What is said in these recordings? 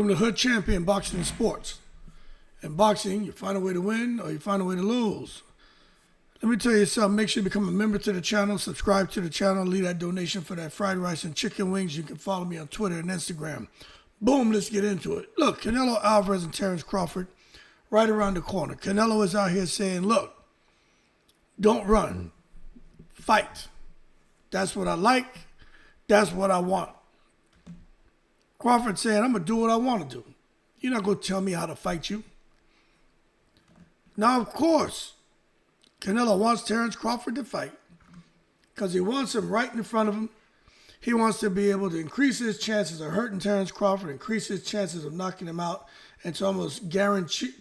Welcome to Hood Champion Boxing and Sports. In boxing, you find a way to win or you find a way to lose. Let me tell you something. Make sure you become a member to the channel, subscribe to the channel, leave that donation for that fried rice and chicken wings. You can follow me on Twitter and Instagram. Boom, let's get into it. Look, Canelo Álvarez and Terence Crawford right around the corner. Canelo is out here saying, look, don't run, fight. That's what I like. That's what I want. Crawford saying, I'm going to do what I want to do. You're not going to tell me how to fight you. Now, of course, Canelo wants Terence Crawford to fight because he wants him right in front of him. He wants to be able to increase his chances of hurting Terence Crawford, increase his chances of knocking him out, and to almost guarantee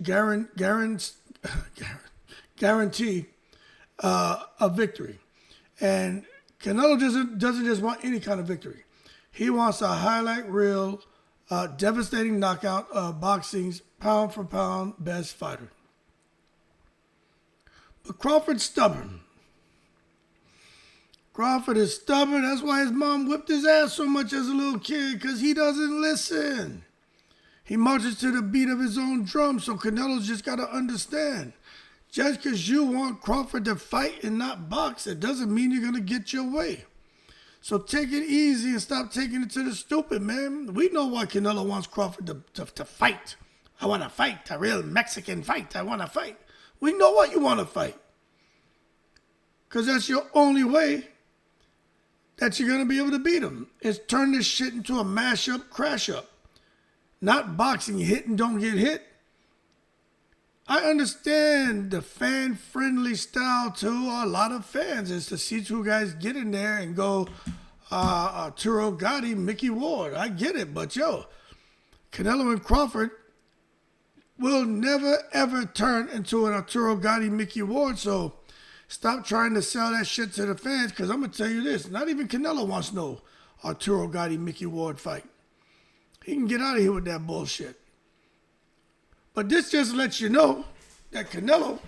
a victory. And Canelo doesn't just want any kind of victory. He wants a highlight reel, devastating knockout of boxing's pound-for-pound best fighter. But Crawford's stubborn. Crawford is stubborn. That's why his mom whipped his ass so much as a little kid, because he doesn't listen. He marches to the beat of his own drum, so Canelo's just got to understand. Just because you want Crawford to fight and not box, it doesn't mean you're going to get your way. So take it easy and stop taking it to the stupid, man. We know why Canelo wants Crawford to fight. I want to fight, a real Mexican fight. I want to fight. We know why you want to fight. Because that's your only way that you're going to be able to beat him. Is turn this shit into a mash-up, crash-up. Not boxing, hit and don't get hit. I understand the fan-friendly style to a lot of fans is to see two guys get in there and go Arturo Gatti, Mickey Ward. I get it, but yo, Canelo and Crawford will never, ever turn into an Arturo Gatti, Mickey Ward, so stop trying to sell that shit to the fans, because I'm going to tell you this, not even Canelo wants no Arturo Gatti, Mickey Ward fight. He can get out of here with that bullshit. But this just lets you know that Canelo,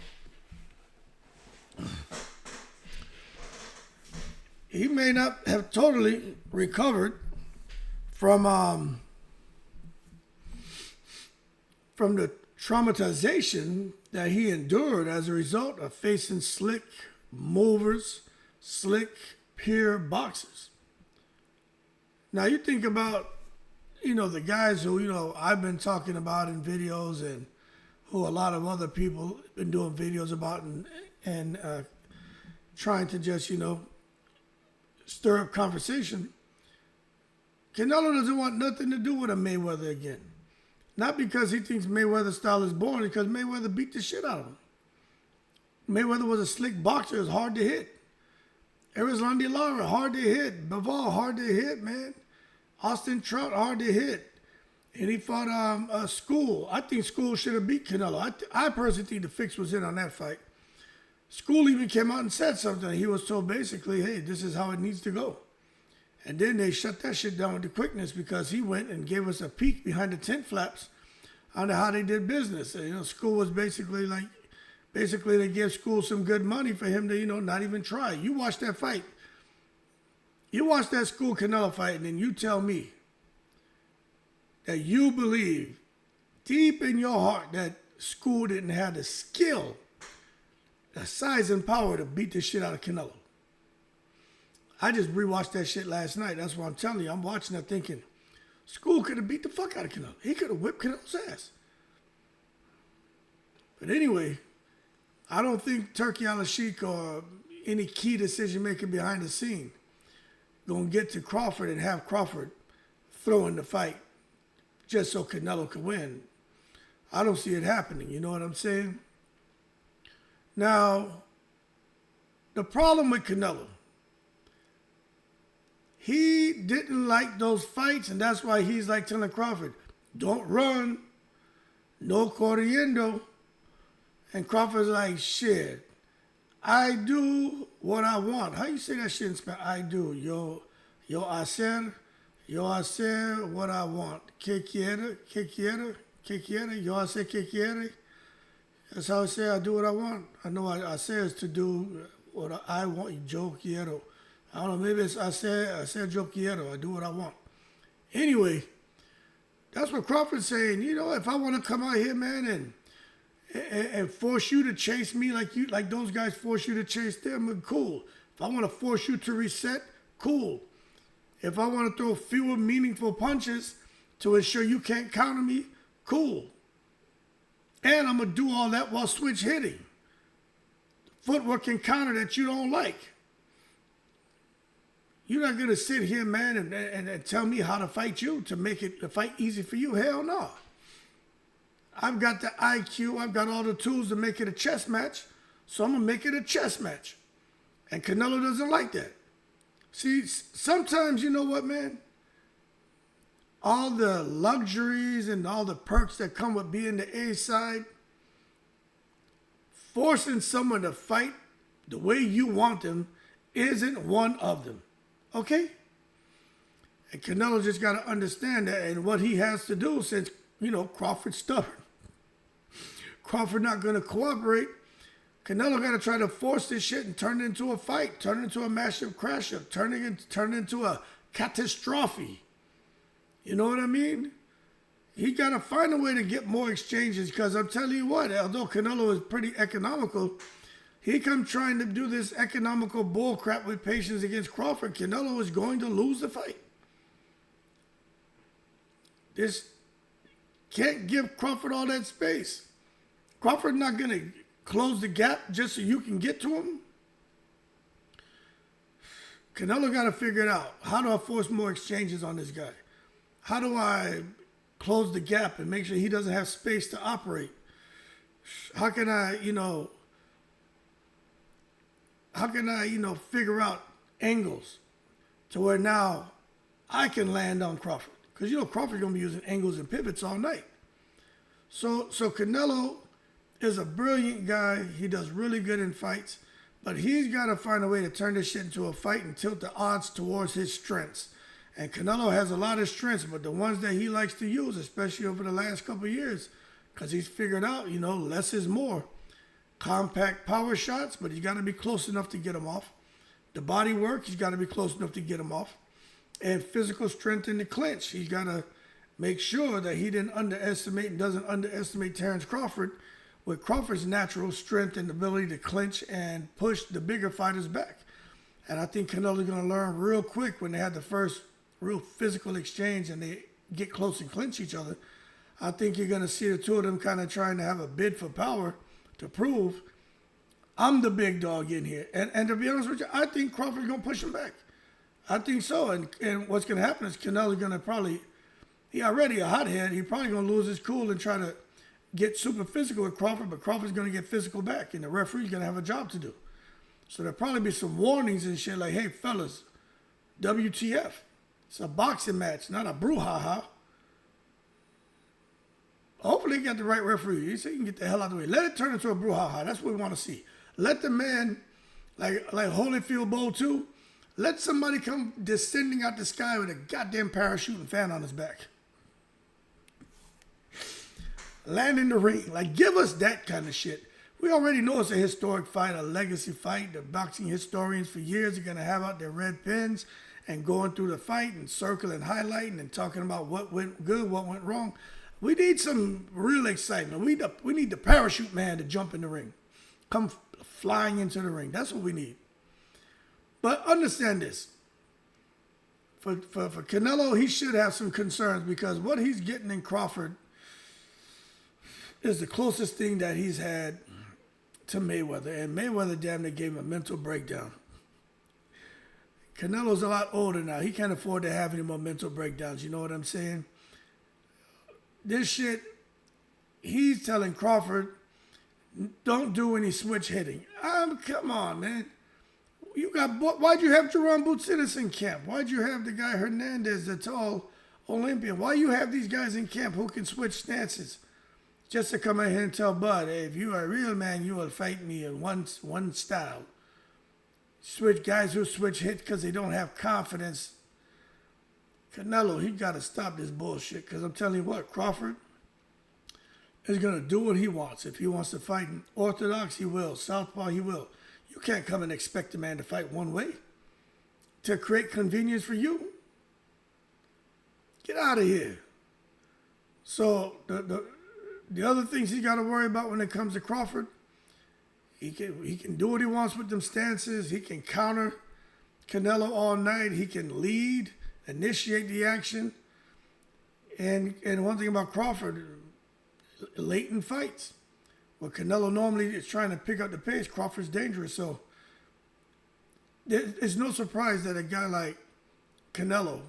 he may not have totally recovered from the traumatization that he endured as a result of facing slick movers, slick peer boxers. Now you think about, the guys who, I've been talking about in videos and who a lot of other people have been doing videos about and trying to just, stir up conversation. Canelo doesn't want nothing to do with a Mayweather again. Not because he thinks Mayweather's style is boring, because Mayweather beat the shit out of him. Mayweather was a slick boxer. It was hard to hit. Erislandy Lara, hard to hit. Bivol, hard to hit, man. Austin Trout, hard to hit. And he fought School. I think School should have beat Canelo. I personally think the fix was in on that fight. School even came out and said something. He was told basically, hey, this is how it needs to go. And then they shut that shit down with the quickness, because he went and gave us a peek behind the tent flaps on how they did business. School was basically they gave School some good money for him to, not even try. You watch that fight. You watch that School Canelo fight, and then you tell me that you believe deep in your heart that School didn't have the skill, the size and power to beat the shit out of Canelo. I just rewatched that shit last night. That's what I'm telling you. I'm watching it thinking, School could have beat the fuck out of Canelo. He could have whipped Canelo's ass. But anyway, I don't think Turkey Al-Sheikh or any key decision maker behind the scene going to get to Crawford and have Crawford throw in the fight just so Canelo could win. I don't see it happening. You know what I'm saying? Now, the problem with Canelo, he didn't like those fights, and that's why he's like telling Crawford, don't run, no corriendo. And Crawford's like, shit, I do what I want. How you say that shit in Spanish? I do. Yo hacer what I want. Que quiere, yo hacer que quiere. That's how I say I do what I want. I know I say is to do what I want. Yo quiero. I don't know, maybe it's I said yo quiero. I do what I want. Anyway, That's what Crawford's saying. You know, if I want to come out here, man, and force you to chase me like those guys force you to chase them, cool. If I want to force you to reset, cool. If I want to throw fewer meaningful punches to ensure you can't counter me, cool. And I'm going to do all that while switch hitting. Footwork and counter that you don't like. You're not going to sit here, man, and tell me how to fight you to make the fight easy for you. Hell no. I've got the IQ. I've got all the tools to make it a chess match. So I'm going to make it a chess match. And Canelo doesn't like that. See, sometimes, you know what, man? All the luxuries and all the perks that come with being the A side, forcing someone to fight the way you want them isn't one of them. Okay? And Canelo just got to understand that and what he has to do since, you know, Crawford's stubborn. Crawford not going to cooperate. Canelo got to try to force this shit and turn it into a fight, turn it into a massive crash-up, turn it into a catastrophe. You know what I mean? He got to find a way to get more exchanges because I'm telling you what, although Canelo is pretty economical, he come trying to do this economical bull crap with patience against Crawford. Canelo is going to lose the fight. This can't give Crawford all that space. Crawford not going to close the gap just so you can get to him. Canelo got to figure it out. How do I force more exchanges on this guy? How do I close the gap and make sure he doesn't have space to operate? How can I, figure out angles to where now I can land on Crawford? Because, Crawford's going to be using angles and pivots all night. So Canelo is a brilliant guy. He does really good in fights. But he's got to find a way to turn this shit into a fight and tilt the odds towards his strengths. And Canelo has a lot of strengths, but the ones that he likes to use, especially over the last couple of years, because he's figured out, less is more. Compact power shots, but he's got to be close enough to get them off. The body work, he's got to be close enough to get them off. And physical strength in the clinch. He's got to make sure that he doesn't underestimate Terence Crawford with Crawford's natural strength and ability to clinch and push the bigger fighters back. And I think Canelo's going to learn real quick when they had the first real physical exchange and they get close and clinch each other. I think you're going to see the two of them kind of trying to have a bid for power to prove I'm the big dog in here. And to be honest with you, I think Crawford's going to push him back. I think so. And what's going to happen is Canelo's going to he already a hothead. He's probably going to lose his cool and try to get super physical with Crawford, but Crawford's going to get physical back, and the referee's going to have a job to do. So there'll probably be some warnings and shit like, hey, fellas, WTF. It's a boxing match, not a brouhaha. Hopefully he got the right referee. He said he can get the hell out of the way. Let it turn into a brouhaha. That's what we want to see. Let the man, like Holyfield Bowl 2, let somebody come descending out the sky with a goddamn parachute and fan on his back. Land in the ring. Like, give us that kind of shit. We already know it's a historic fight, a legacy fight. The boxing historians for years are going to have out their red pens and going through the fight and circling, highlighting, and talking about what went good, what went wrong. We need some real excitement. We need the parachute man to jump in the ring. Come flying into the ring. That's what we need. But understand this. For Canelo, he should have some concerns because what he's getting in Crawford is the closest thing that he's had to Mayweather. And Mayweather damn near gave him a mental breakdown. Canelo's a lot older now. He can't afford to have any more mental breakdowns. You know what I'm saying? This shit, he's telling Crawford, don't do any switch hitting. Come on, man. Why'd you have Jerome Boutsinis in camp? Why'd you have the guy Hernandez, the tall Olympian? Why you have these guys in camp who can switch stances? Just to come in here and tell Bud, hey, if you are a real man, you will fight me in one style. Switch guys who switch hits because they don't have confidence. Canelo, he got to stop this bullshit because I'm telling you what, Crawford is going to do what he wants. If he wants to fight in orthodox, he will. Southpaw, he will. You can't come and expect a man to fight one way to create convenience for you. Get out of here. So the other things he got to worry about when it comes to Crawford, he can do what he wants with them stances. He can counter Canelo all night. He can lead, initiate the action. And one thing about Crawford, late in fights, where Canelo normally is trying to pick up the pace, Crawford's dangerous. So it's no surprise that a guy like Canelo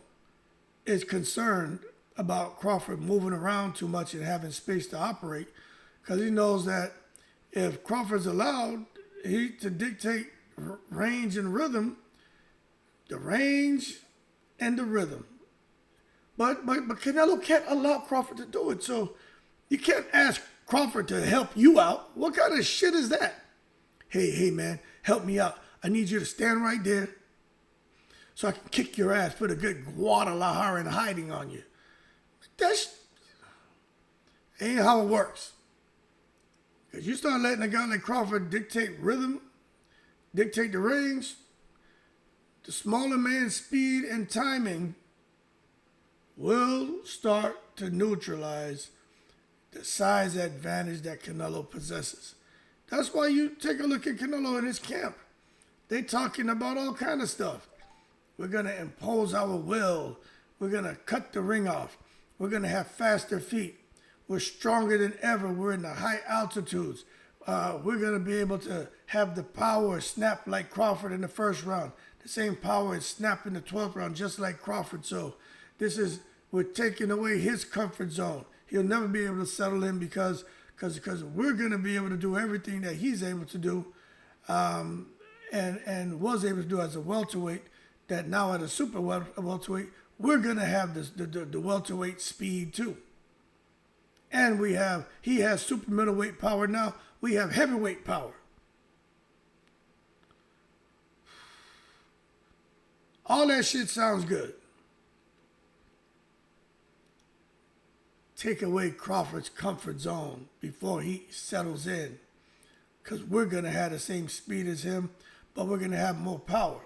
is concerned about Crawford moving around too much and having space to operate, because he knows that if Crawford's allowed to dictate range and rhythm, the range and the rhythm. But Canelo can't allow Crawford to do it. So you can't ask Crawford to help you out. What kind of shit is that? Hey man, help me out. I need you to stand right there so I can kick your ass, put a good Guadalajara in hiding on you. That's ain't how it works. Because you start letting a guy like Crawford dictate rhythm, dictate the range, the smaller man's speed and timing will start to neutralize the size advantage that Canelo possesses. That's why you take a look at Canelo in his camp. They talking about all kind of stuff. We're going to impose our will. We're going to cut the ring off. We're going to have faster feet. We're stronger than ever. We're in the high altitudes. We're going to be able to have the power snap like Crawford in the first round. The same power and snap in the 12th round, just like Crawford. So we're taking away his comfort zone. He'll never be able to settle in because we're going to be able to do everything that he's able to do and was able to do as a welterweight, that now at a super welterweight, we're going to have the welterweight speed too. And he has super middleweight power now. We have heavyweight power. All that shit sounds good. Take away Crawford's comfort zone before he settles in, because we're going to have the same speed as him, but we're going to have more power.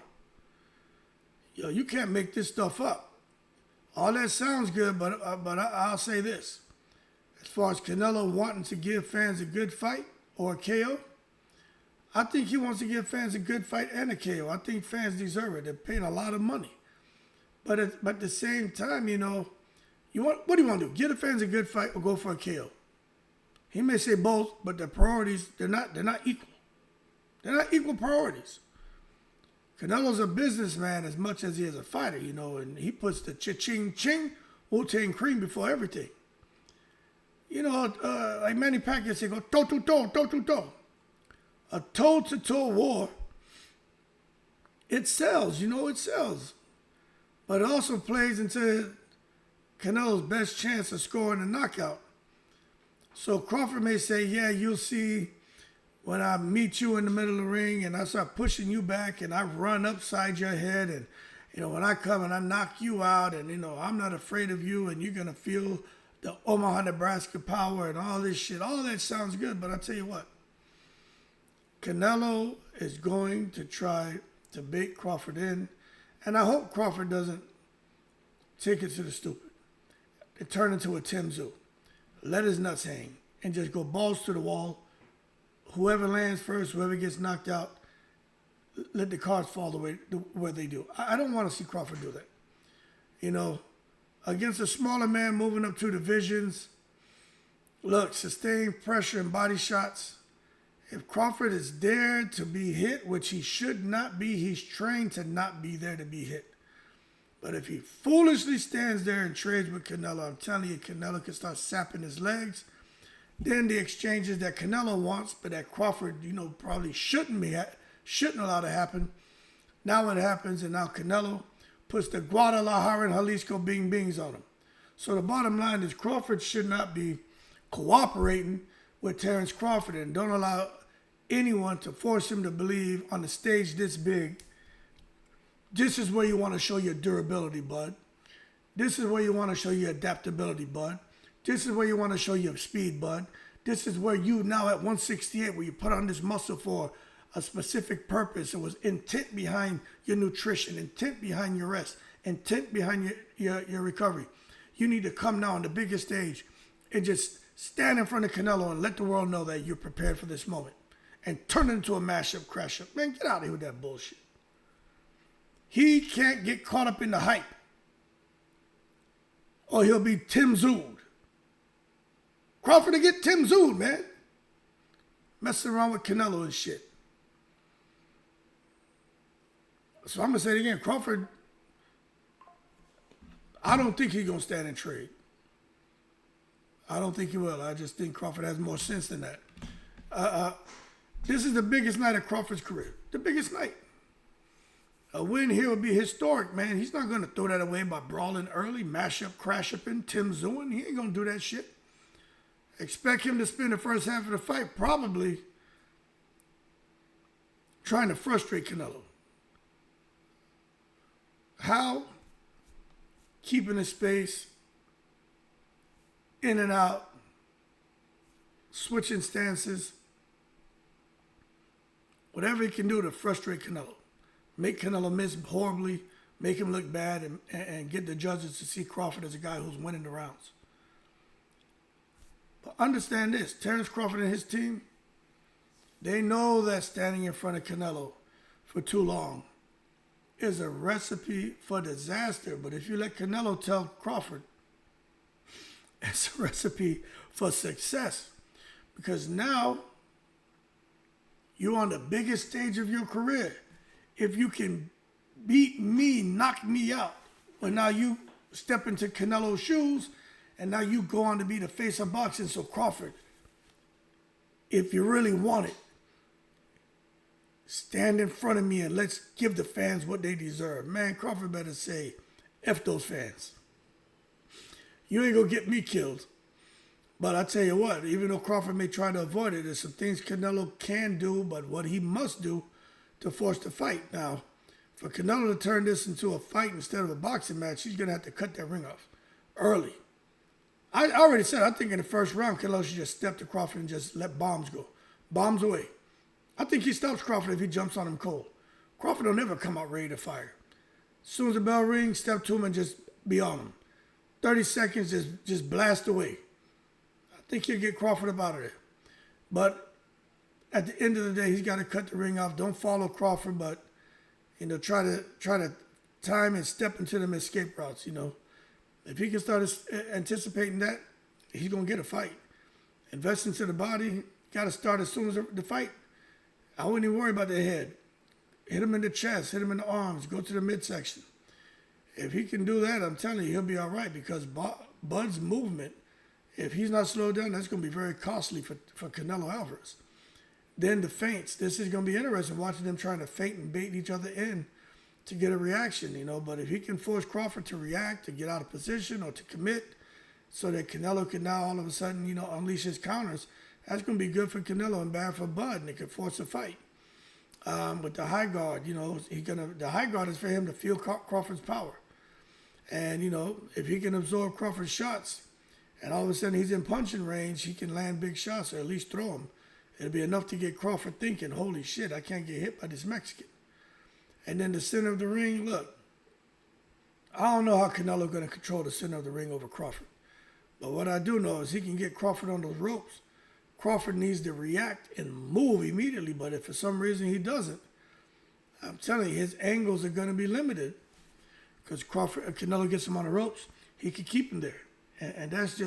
Yo, you can't make this stuff up. All that sounds good, but I'll say this. As far as Canelo wanting to give fans a good fight or a KO, I think he wants to give fans a good fight and a KO. I think fans deserve it. They're paying a lot of money. But at the same time, what do you want to do? Give the fans a good fight or go for a KO? He may say both, but the priorities, they're not equal. They're not equal priorities. Canelo's a businessman as much as he is a fighter, and he puts the cha-ching-ching, Wu-Tang cream before everything. Like Manny Pacquiao say, go toe-to-toe, toe-to-toe. A toe-to-toe war, it sells, it sells. But it also plays into Canelo's best chance of scoring a knockout. So Crawford may say, yeah, you'll see when I meet you in the middle of the ring and I start pushing you back and I run upside your head and, when I come and I knock you out and, I'm not afraid of you and you're going to feel the Omaha, Nebraska power and all this shit. All that sounds good, but I'll tell you what. Canelo is going to try to bait Crawford in, and I hope Crawford doesn't take it to the stupid and turn into a Tim Zoo. Let his nuts hang and just go balls to the wall. Whoever lands first, whoever gets knocked out, let the cards fall the way where they do. I don't want to see Crawford do that. Against a smaller man moving up 2 divisions, look, sustained pressure and body shots. If Crawford is there to be hit, which he should not be, he's trained to not be there to be hit. But if he foolishly stands there and trades with Canelo, I'm telling you, Canelo can start sapping his legs. Then the exchanges that Canelo wants, but that Crawford, probably shouldn't allow to happen. Now it happens, and now Canelo puts the Guadalajara and Jalisco bing bings on him. So the bottom line is Crawford should not be cooperating with Terence Crawford, and don't allow anyone to force him to believe on a stage this big, this is where you want to show your durability, bud. This is where you want to show your adaptability, bud. This is where you want to show your speed, bud. This is where you now at 168, where you put on this muscle for a specific purpose. It was intent behind your nutrition, intent behind your rest, intent behind your recovery. You need to come now on the biggest stage and just stand in front of Canelo and let the world know that you're prepared for this moment and turn it into a mash-up, crash-up. Man, get out of here with that bullshit. He can't get caught up in the hype or he'll be Tim Zooed. Crawford to get Tim Zooed, man. Messing around with Canelo and shit. So I'm going to say it again. Crawford, I don't think he's going to stand and trade. I don't think he will. I just think Crawford has more sense than that. This is the biggest night of Crawford's career. The biggest night. A win here would be historic, man. He's not going to throw that away by brawling early, mash up, crash up in Tim Zooing. He ain't going to do that shit. Expect him to spend the first half of the fight probably trying to frustrate Canelo. How? Keeping his space, in and out, switching stances, whatever he can do to frustrate Canelo. Make Canelo miss horribly, make him look bad, and get the judges to see Crawford as a guy who's winning the rounds. But understand this, Terence Crawford and his team, they know that standing in front of Canelo for too long is a recipe for disaster. But if you let Canelo tell Crawford, it's a recipe for success. Because now you're on the biggest stage of your career. If you can beat me, knock me out, well, now you step into Canelo's shoes and now you go on to be the face of boxing. So Crawford, if you really want it, stand in front of me and let's give the fans what they deserve. Man, Crawford better say, F those fans. You ain't gonna get me killed. But I tell you what, even though Crawford may try to avoid it, there's some things Canelo can do, but what he must do to force the fight. Now, for Canelo to turn this into a fight instead of a boxing match, he's gonna have to cut that ring off early. I already said, I think in the first round, Canelo should just step to Crawford and just let bombs go. Bombs away. I think he stops Crawford if he jumps on him cold. Crawford will never come out ready to fire. As soon as the bell rings, step to him and just be on him. 30 seconds, just blast away. I think he'll get Crawford up out of there. But at the end of the day, he's got to cut the ring off. Don't follow Crawford, but try to time and step into them escape routes. If he can start anticipating that, he's gonna get a fight. Invest into the body. Got to start as soon as the fight. I wouldn't even worry about the head. Hit him in the chest. Hit him in the arms. Go to the midsection. If he can do that, I'm telling you, he'll be all right because Bud's movement, if he's not slowed down, that's going to be very costly for Canelo Álvarez. Then the feints. This is going to be interesting watching them trying to feint and bait each other in to get a reaction, But if he can force Crawford to react, to get out of position or to commit so that Canelo can now all of a sudden, unleash his counters, that's going to be good for Canelo and bad for Bud, and it could force a fight. With the high guard, the high guard is for him to feel Crawford's power. And, if he can absorb Crawford's shots and all of a sudden he's in punching range, he can land big shots or at least throw them. It'll be enough to get Crawford thinking, holy shit, I can't get hit by this Mexican. And then the center of the ring, look, I don't know how Canelo going to control the center of the ring over Crawford. But what I do know is he can get Crawford on those ropes. Crawford needs to react and move immediately, but if for some reason he doesn't, I'm telling you, his angles are going to be limited because Canelo gets him on the ropes, he could keep him there. And those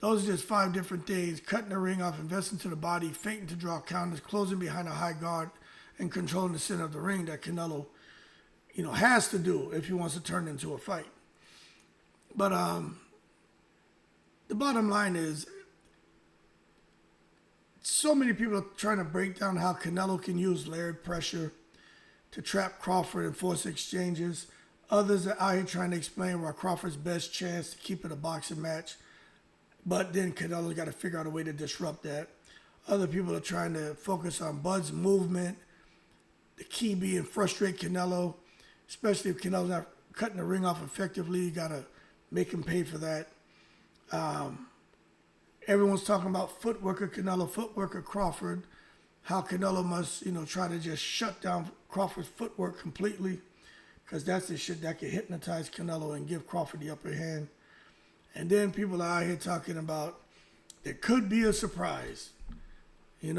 are just 5 different things: cutting the ring off, investing to the body, feinting to draw counters, closing behind a high guard, and controlling the center of the ring that Canelo, has to do if he wants to turn it into a fight. But the bottom line is, so many people are trying to break down how Canelo can use layered pressure to trap Crawford and force exchanges. Others are out here trying to explain why Crawford's best chance to keep it a boxing match. But then Canelo's got to figure out a way to disrupt that. Other people are trying to focus on Bud's movement, the key being frustrate Canelo, especially if Canelo's not cutting the ring off effectively. You got to make him pay for that. Everyone's talking about footwork of Canelo, footwork of Crawford, how Canelo must, try to just shut down Crawford's footwork completely because that's the shit that can hypnotize Canelo and give Crawford the upper hand. And then people are out here talking about there could be a surprise, and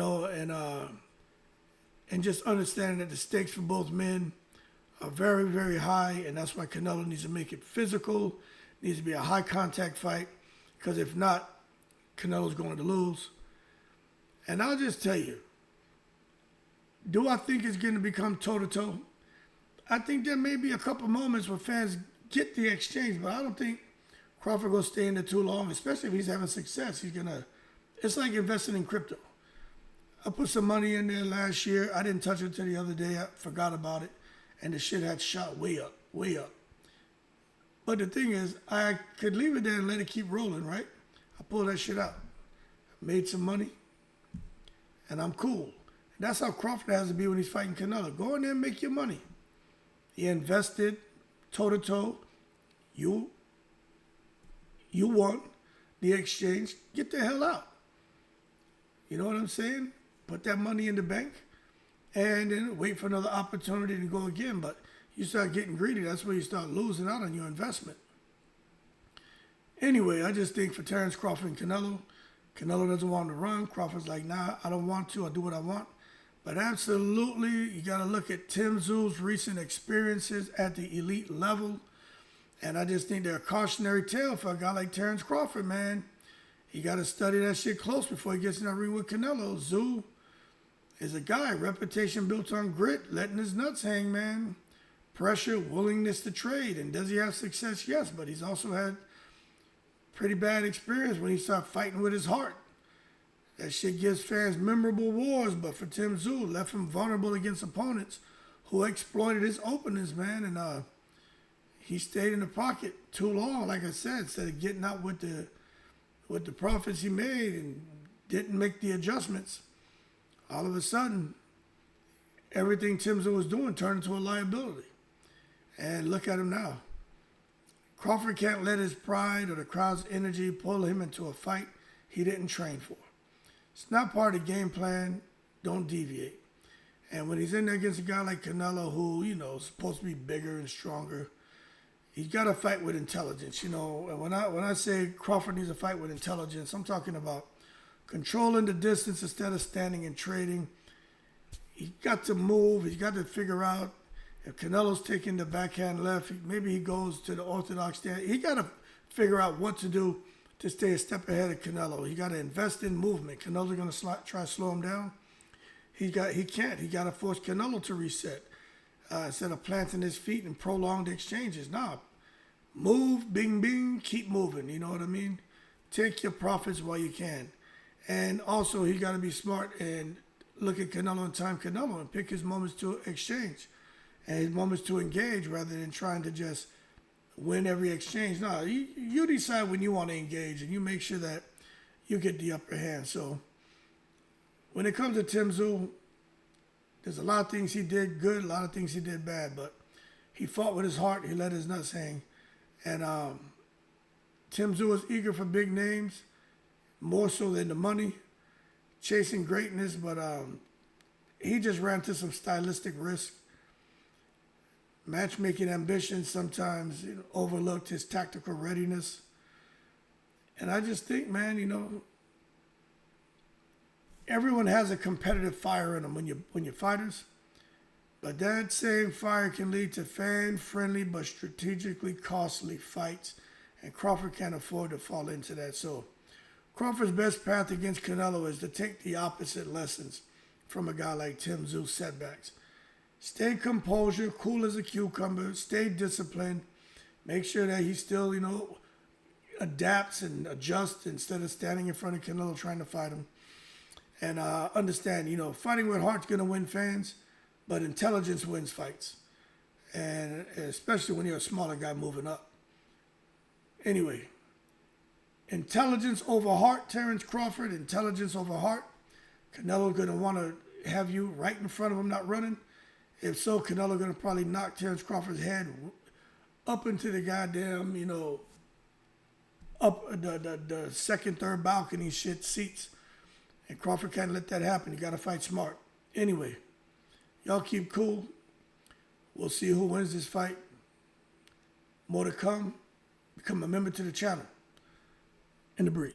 just understanding that the stakes for both men are very, very high, and that's why Canelo needs to make it physical, needs to be a high contact fight, because if not, Canelo's going to lose. And I'll just tell you, do I think it's going to become toe-to-toe? I think there may be a couple moments where fans get the exchange, but I don't think Crawford will stay in there too long, especially if he's having success. It's like investing in crypto. I put some money in there last year. I didn't touch it until the other day. I forgot about it. And the shit had shot way up, way up. But the thing is, I could leave it there and let it keep rolling, right? I pulled that shit out. Made some money. And I'm cool. And that's how Crawford has to be when he's fighting Canelo. Go in there and make your money. He invested toe-to-toe. You won the exchange. Get the hell out. You know what I'm saying? Put that money in the bank and then wait for another opportunity to go again. But you start getting greedy, that's where you start losing out on your investment. Anyway, I just think for Terence, Crawford, and Canelo doesn't want to run. Crawford's like, nah, I don't want to. I'll do what I want. But absolutely, you got to look at Tim Tszyu's recent experiences at the elite level. And I just think they're a cautionary tale for a guy like Terence Crawford, man. You got to study that shit close before he gets in that ring with Canelo. Tszyu is a guy, reputation built on grit, letting his nuts hang, man. Pressure, willingness to trade. And does he have success? Yes, but he's also had pretty bad experience when he started fighting with his heart. That shit gives fans memorable wars, but for Tim Tszyu, left him vulnerable against opponents who exploited his openings, man. And he stayed in the pocket too long, like I said, instead of getting out with the profits he made and didn't make the adjustments. All of a sudden, everything Tim Tszyu was doing turned into a liability. And look at him now. Crawford can't let his pride or the crowd's energy pull him into a fight he didn't train for. It's not part of the game plan. Don't deviate. And when he's in there against a guy like Canelo, who, is supposed to be bigger and stronger, he's got to fight with intelligence. And when I say Crawford needs to fight with intelligence, I'm talking about controlling the distance instead of standing and trading. He's got to move. He's got to figure out if Canelo's taking the backhand left, maybe he goes to the orthodox stand. He got to figure out what to do to stay a step ahead of Canelo. He got to invest in movement. Canelo's going to try to slow him down. He can't. He got to force Canelo to reset instead of planting his feet and prolonged exchanges. Nah, move, bing, bing, keep moving. You know what I mean? Take your profits while you can. And also, he got to be smart and look at Canelo and time Canelo and pick his moments to exchange and his moments to engage rather than trying to just win every exchange. No, you decide when you want to engage and you make sure that you get the upper hand. So when it comes to Tim Tszyu, there's a lot of things he did good, a lot of things he did bad, but he fought with his heart. He let his nuts hang. And Tim Tszyu was eager for big names, more so than the money, chasing greatness, but he just ran into some stylistic risks. Matchmaking ambitions sometimes overlooked his tactical readiness. And I just think, man, everyone has a competitive fire in them when you're fighters. But that same fire can lead to fan-friendly but strategically costly fights. And Crawford can't afford to fall into that. So Crawford's best path against Canelo is to take the opposite lessons from a guy like Tim Tszyu's setbacks. Stay composure, cool as a cucumber, stay disciplined. Make sure that he still, adapts and adjusts instead of standing in front of Canelo trying to fight him. And understand, fighting with heart's going to win fans, but intelligence wins fights. And especially when you're a smaller guy moving up. Anyway, intelligence over heart, Terence Crawford, intelligence over heart. Canelo's going to want to have you right in front of him, not running. If so, Canelo going to probably knock Terence Crawford's head up into the goddamn, up the second, third balcony shit seats. And Crawford can't let that happen. You got to fight smart. Anyway, y'all keep cool. We'll see who wins this fight. More to come. Become a member to the channel. in the breed.